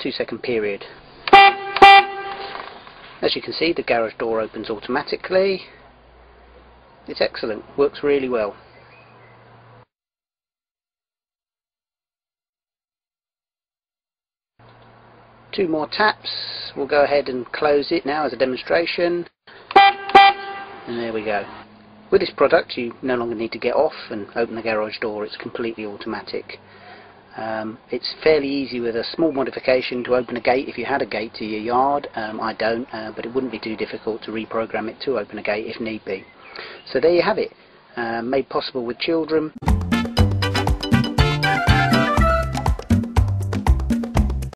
2-second period. As you can see, the garage door opens automatically. It's excellent, works really well. Two more taps. We'll go ahead and close it now as a demonstration. And there we go. With this product you no longer need to get off and open the garage door, it's completely automatic. It's fairly easy with a small modification to open a gate if you had a gate to your yard. I don't, but it wouldn't be too difficult to reprogram it to open a gate if need be. So there you have it, made possible with children.